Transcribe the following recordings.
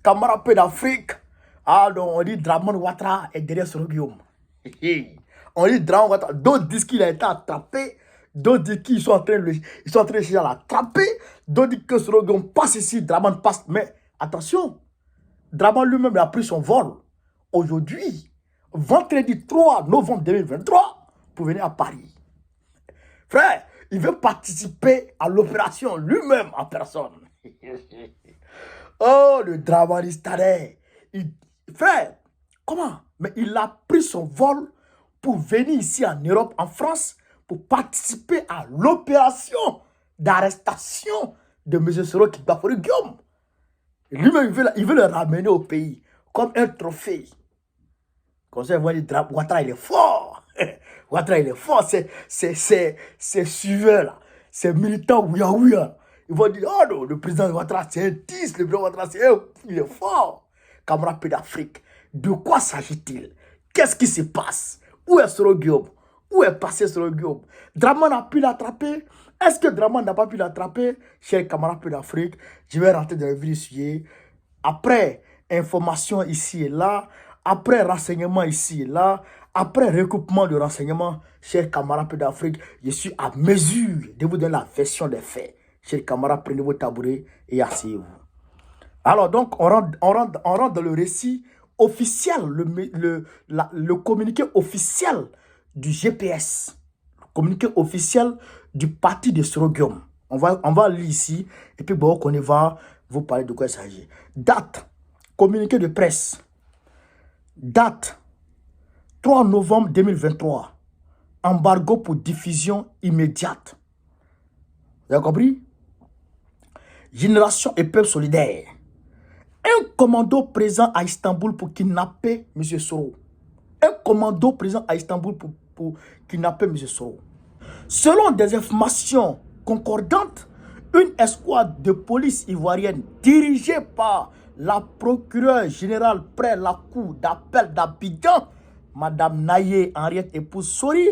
camarade peu d'Afrique. Ah non, on dit Draman Ouattara est derrière Soro Guillaume. On dit Draman Ouattara. D'autres disent qu'il a été attrapé. D'autres disent qu'ils sont en train de chercher à l'attraper. D'autres disent que Soro Guillaume passe ici, Draman passe. Mais attention, Draman lui-même a pris son vol. Aujourd'hui, vendredi 3 novembre 2023, pour venir à Paris. Frère, il veut participer à l'opération lui-même en personne. Oh, le Dramanistadais. Frère, comment? Mais il a pris son vol pour venir ici en Europe, en France, pour participer à l'opération d'arrestation de M. Soro Kibafori Guillaume. Lui-même, il veut le ramener au pays comme un trophée. Comme ça, ils vont dire, Ouattara, il est fort. Ouattara, il est fort. C'est suiveur, là. C'est militant, ouya. Ils vont dire, oh non, le président Ouattara, c'est un 10. Le président Ouattara, il est fort. Camarade peu d'Afrique, de quoi s'agit-il? Qu'est-ce qui se passe? Où est Soro Guillaume? Où est passé Soro Guillaume? Draman a pu l'attraper? Est-ce que Draman n'a pas pu l'attraper? Chers camarades peu d'Afrique, je vais rentrer dans le vif du sujet. Après information ici et là, après renseignement ici et là, après recoupement de renseignements, chers camarades peu d'Afrique, je suis à mesure de vous donner la version des faits. Chers camarades, prenez vos tabourets et asseyez-vous. Alors donc, on rentre dans le récit officiel, le communiqué officiel du GPS, le communiqué officiel du parti de Soro Guillaume. On va lire ici, et puis bon, on va vous parler de quoi il s'agit. Date, communiqué de presse. Date, 3 novembre 2023. Embargo pour diffusion immédiate. Vous avez compris? Génération et peuple solidaire. Un commando présent à Istanbul pour kidnapper M. Soro. Un commando présent à Istanbul pour kidnapper M. Soro. Selon des informations concordantes, une escouade de police ivoirienne dirigée par la procureure générale près la cour d'appel d'Abidjan, Madame Naye Henriette épouse Sori,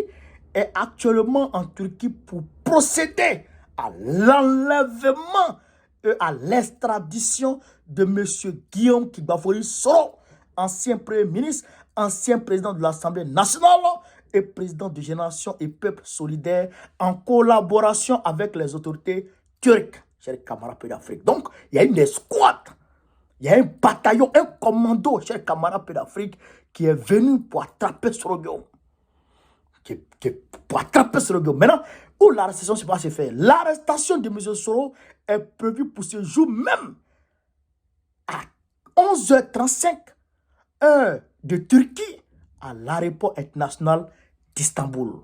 est actuellement en Turquie pour procéder à l'enlèvement et à l'extradition de M. Guillaume Kibafori Soro, ancien Premier ministre, ancien président de l'Assemblée nationale et président de Génération et Peuple Solidaire, en collaboration avec les autorités turques, chers camarades peu d'Afrique. Donc, il y a une escouade, il y a un bataillon, un commando, chers camarades peu d'Afrique, qui est venu pour attraper Soro Guillaume. Pour attraper Soro Guillaume. Maintenant, où l'arrestation se va se faire? L'arrestation de M. Soro est prévue pour ce jour même à 11h35, heure de Turquie, à l'aéroport international d'Istanbul.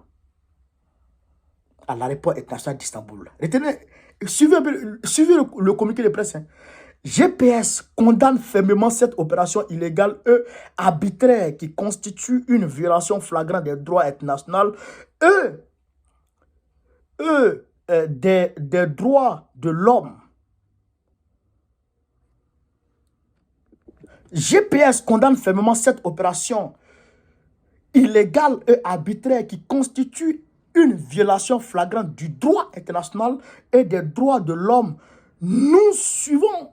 À l'aéroport international d'Istanbul. Retenez, suivez le communiqué de presse. GPS condamne fermement cette opération illégale et arbitraire qui constitue une violation flagrante des droits internationaux des droits de l'homme. GPS condamne fermement cette opération illégale et arbitraire qui constitue une violation flagrante du droit international et des droits de l'homme. Nous suivons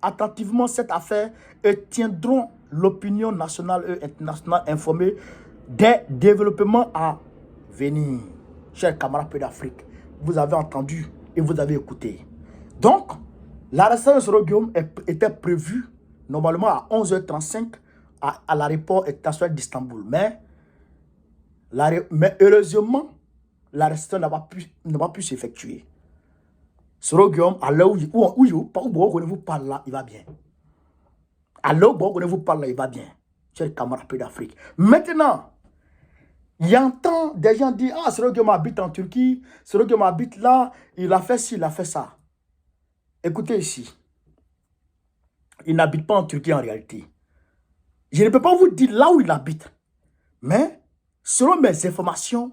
attentivement cette affaire et tiendrons l'opinion nationale et internationale informée des développements à venir. Chers camarades peu d'Afrique, vous avez entendu et vous avez écouté. Donc, l'arrestation de Soro Guillaume était prévue normalement à 11h35 à l'aéroport international d'Istanbul. Mais heureusement, l'arrestation n'a pas pu s'effectuer. Soro Guillaume, à l'heure où vous parle là, il va bien. À l'heure où vous parle là, il va bien. Chers camarades peu d'Afrique. Maintenant, il y a un temps, des gens disent, ah, Soro Guillaume habite en Turquie, Soro Guillaume habite là, il a fait ci, il a fait ça. Écoutez ici. Il n'habite pas en Turquie en réalité. Je ne peux pas vous dire là où il habite. Mais, selon mes informations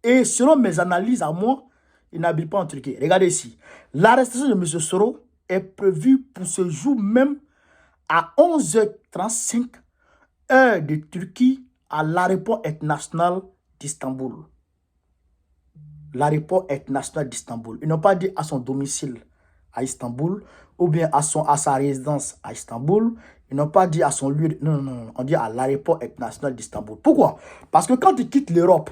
et selon mes analyses à moi, il n'habite pas en Turquie. Regardez ici. L'arrestation de M. Soro est prévue pour ce jour même à 11h35, heure de Turquie, à l'aéroport international d'Istanbul. L'aéroport international d'Istanbul. Ils n'ont pas dit à son domicile à Istanbul ou bien à sa résidence à Istanbul. Ils n'ont pas dit à son lieu. Non, non, non. On dit à l'aéroport international d'Istanbul. Pourquoi? Parce que quand tu quittes l'Europe,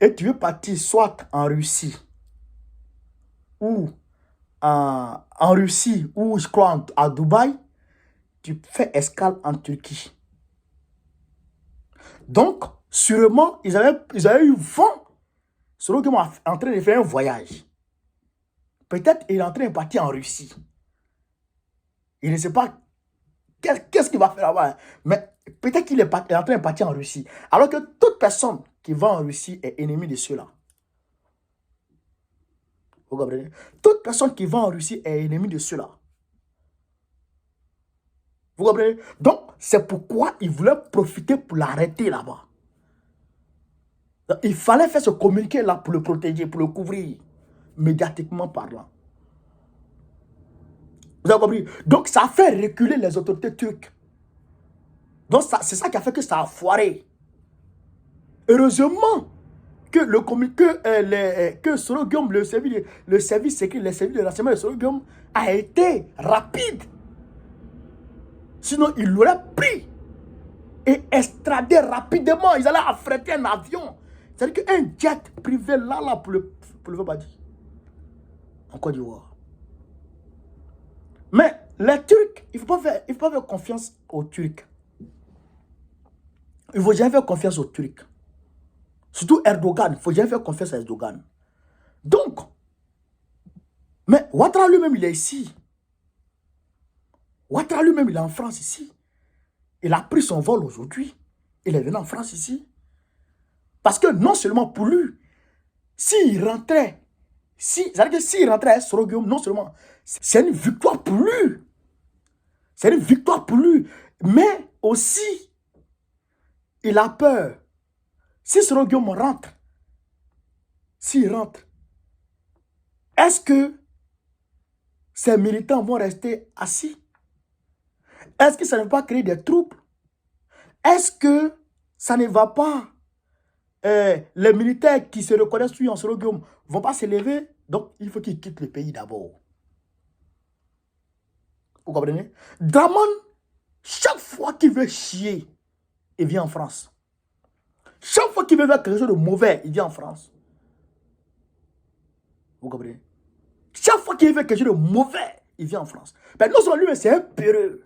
et tu veux partir soit en Russie ou en Russie ou je crois à Dubaï, tu fais escale en Turquie. Donc, sûrement, ils avaient eu vent. Selon qu'ils sont en train de faire un voyage. Peut-être qu'il est en train de partir en Russie. Il ne sait pas qu'est-ce qu'il va faire là-bas. Mais peut-être qu'il est en train de partir en Russie. Alors que toute personne qui va en Russie est ennemie de ceux-là. Vous comprenez? Toute personne qui va en Russie est ennemie de ceux-là. Vous comprenez? Donc, c'est pourquoi il voulait profiter pour l'arrêter là-bas. Il fallait faire ce communiqué-là pour le protéger, pour le couvrir, médiatiquement parlant. Vous avez compris? Donc, ça a fait reculer les autorités turques. Donc, c'est ça qui a fait que ça a foiré. Heureusement que le communiqué, que Soroguium, le service secret, les services de renseignement de Soroguium a été rapide. Sinon, il l'aurait pris et extradé rapidement. Ils allaient affréter un avion. C'est-à-dire qu'un jet privé là pour le faire bâtir. En Côte d'Ivoire. Mais les Turcs, il ne faut pas faire confiance aux Turcs. Il ne faut jamais faire confiance aux Turcs. Surtout Erdogan, il ne faut jamais faire confiance à Erdogan. Donc, mais Ouattara lui-même, il est ici. Ouattara lui-même, il est en France ici. Il a pris son vol aujourd'hui. Il est venu en France ici. Parce que non seulement pour lui, s'il rentrait, c'est-à-dire que s'il rentrait à Soroguium, non seulement, c'est une victoire pour lui. C'est une victoire pour lui. Mais aussi, il a peur. Si Soroguium rentre, s'il rentre, est-ce que ces militants vont rester assis? Est-ce que ça ne va pas créer des troubles? Est-ce que ça ne va pas... les militaires qui se reconnaissent en Soroguium ne vont pas se lever? Donc, il faut qu'ils quittent le pays d'abord. Vous comprenez? Draman, chaque fois qu'il veut chier, il vient en France. Chaque fois qu'il veut faire quelque chose de mauvais, il vient en France. Vous comprenez? Chaque fois qu'il veut faire quelque chose de mauvais, il vient en France. Mais non seulement lui, mais c'est un peureux.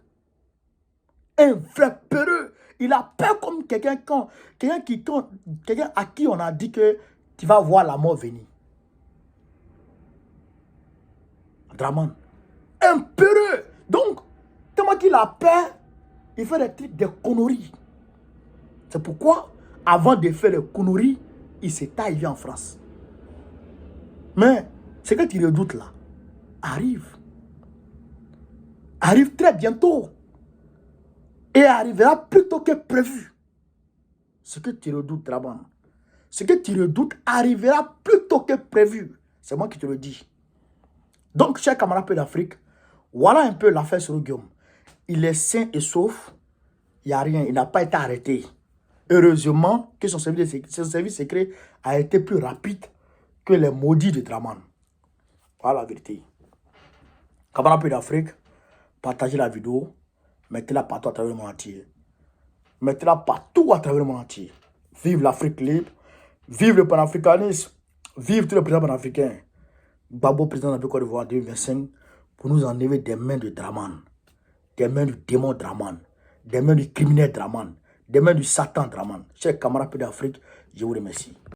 Un vrai peureux. Il a peur comme quelqu'un à qui on a dit que tu vas voir la mort venir. Draman. Un peureux. Donc, tellement qu'il a peur, il fait des trucs, des conneries. C'est pourquoi, avant de faire les conneries, il s'étaille, il vient en France. Mais, ce que tu redoutes là, arrive très bientôt. Et arrivera plus tôt que prévu. Ce que tu redoutes, Draman. Ce que tu redoutes arrivera plus tôt que prévu. C'est moi qui te le dis. Donc, chers camarades d'Afrique, voilà un peu l'affaire sur Guillaume. Il est sain et sauf. Il n'y a rien. Il n'a pas été arrêté. Heureusement que son service secret a été plus rapide que les maudits de Draman. Voilà la vérité. Camarades d'Afrique, partagez la vidéo. Mettez-la partout à travers le monde entier. Mettez-la partout à travers le monde entier. Vive l'Afrique libre. Vive le panafricanisme. Vive tous les présidents panafricains. Gbagbo, président de la Côte d'Ivoire 2025, pour nous enlever des mains de Draman. Des mains du démon Draman. Des mains du criminel Draman. Des mains du Satan Draman. Chers camarades d'Afrique, je vous remercie.